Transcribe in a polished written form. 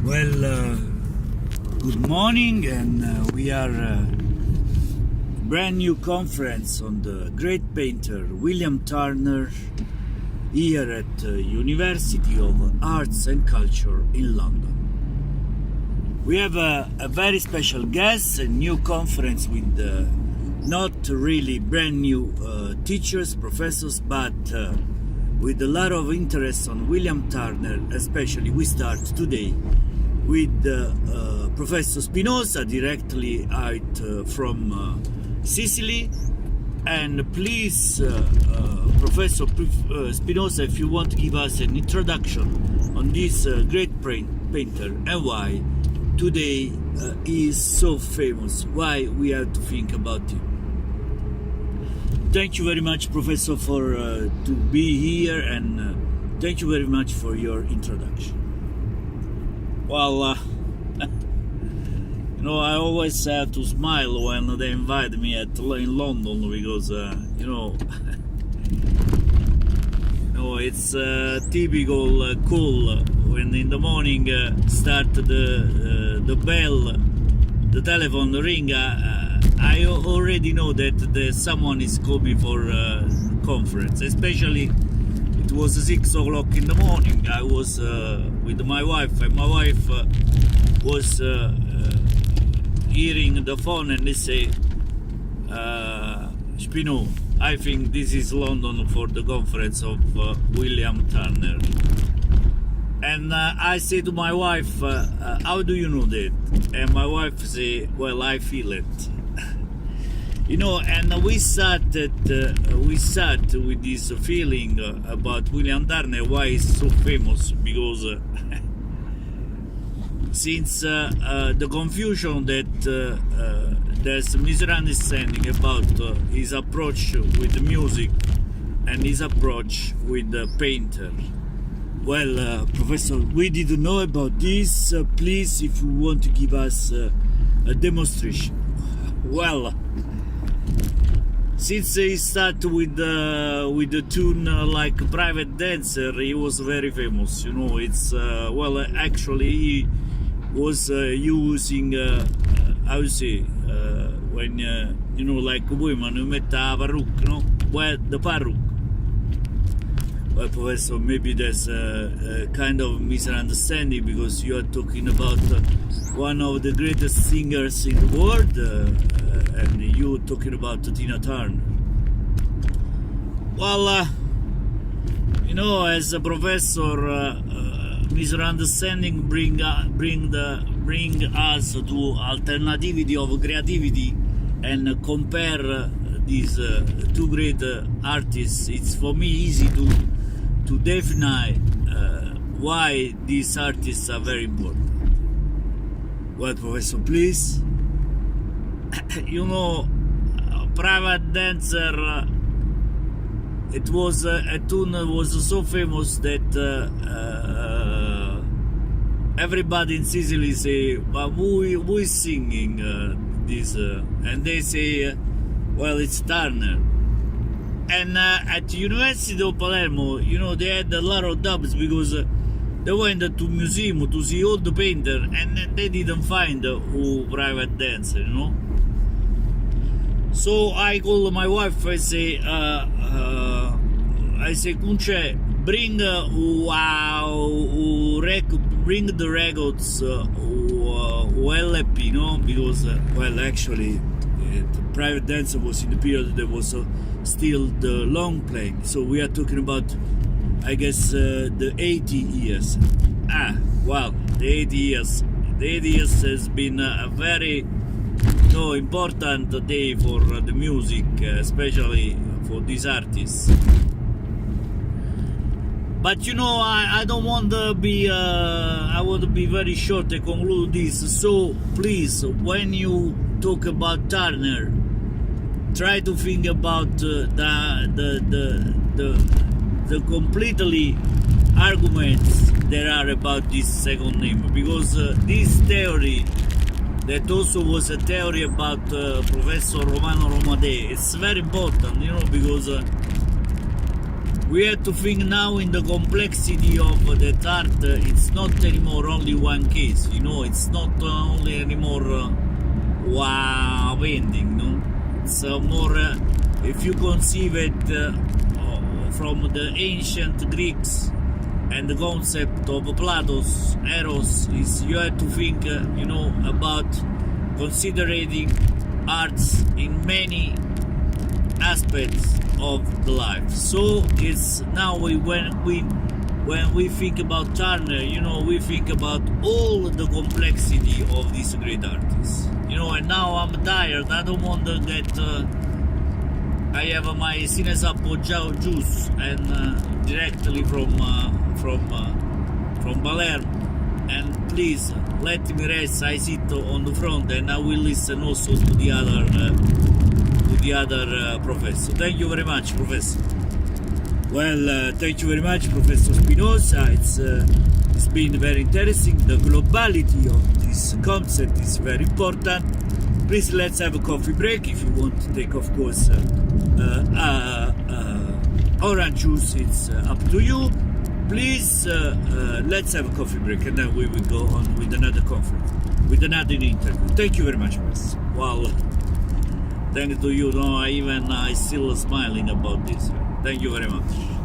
Well, good morning, and we are brand new conference on the great painter William Turner here at University of Arts and Culture in London. We have a very special guest, a new conference with not really brand new teachers, professors, but with a lot of interest on William Turner. Especially we start today with Professor Spinoza, directly out from Sicily. And please, Professor Spinoza, if you want to give us an introduction on this great painter and why today he is so famous, why we have to think about him. Thank you very much, Professor, for to be here, and thank you very much for your introduction. Well, you know, I always have to smile when they invite me in London because, you know, it's typical cool when in the morning start the bell, the telephone ring. I already know that someone is coming for conference, especially. It was 6 o'clock in the morning. I was with my wife, and my wife was hearing the phone, and they say, Spino, I think this is London for the conference of William Turner. And I say to my wife, how do you know that? And my wife say, well, I feel it. You know, and we sat with this feeling about William Turner, why he's so famous, because since the confusion that there's a misunderstanding about his approach with music and his approach with the painter. Well, Professor, we didn't know about this. Please, if you want to give us a demonstration. Well, since he started with the tune like Private Dancer, he was very famous. You know, it's well, actually he was using how you say when you know, like women who met a parrot, no? Well, the parrot. Well, Professor, maybe there's a kind of misunderstanding because you are talking about one of the greatest singers in the world, and you talking about Tina Turner. Well, you know, as a professor, misunderstanding bring us to alternativity of creativity, and compare these two great artists. It's for me easy to define why these artists are very important. Well, Professor, please. You know, Private Dancer, it was a tune that was so famous that everybody in Sicily say, but who is singing this? And they say, well, it's Turner. And at the University of Palermo, you know, they had a lot of dubs because they went to museum to see all the painter, and they didn't find who Private Dancer, you know. So I call my wife. I say, Kunce, bring bring the records LP, you know, because well, actually, the Private Dancer was in the period that was still the long playing. So we are talking about, I guess, the 80 years. Wow, the 80 years. The 80 years has been a very important day for the music, especially for these artists. But you know, I don't want to be, I want to be very short to conclude this. So please, when you talk about Turner, try to think about the completely arguments there are about this second name, because this theory, that also was a theory about Professor Romano Romadei, it's very important, you know, because We have to think now in the complexity of that art. It's not anymore only one case, you know. It's not only anymore wow painting, no. It's more if you conceive it from the ancient Greeks and the concept of Plato's Eros is you have to think, you know, about considering arts in many aspects of the life. So it's now when we think about Turner, you know, we think about all the complexity of this great artist, you know. And now I'm tired. I don't want to get I have my Sinesapo juice and directly from Palermo, and please let me rest. I sit on the front and I will listen also to the other professor. Thank you very much, Professor. Well, thank you very much, Professor Spinoza. It's been very interesting. The globality of this concept is very important. Please, let's have a coffee break. If you want to take, of course, orange juice, it's up to you. Please, let's have a coffee break, and then we will go on with another conference, with another interview. Thank you very much, Professor. Well, thanks to you. No, I still smiling about this. Thank you very much.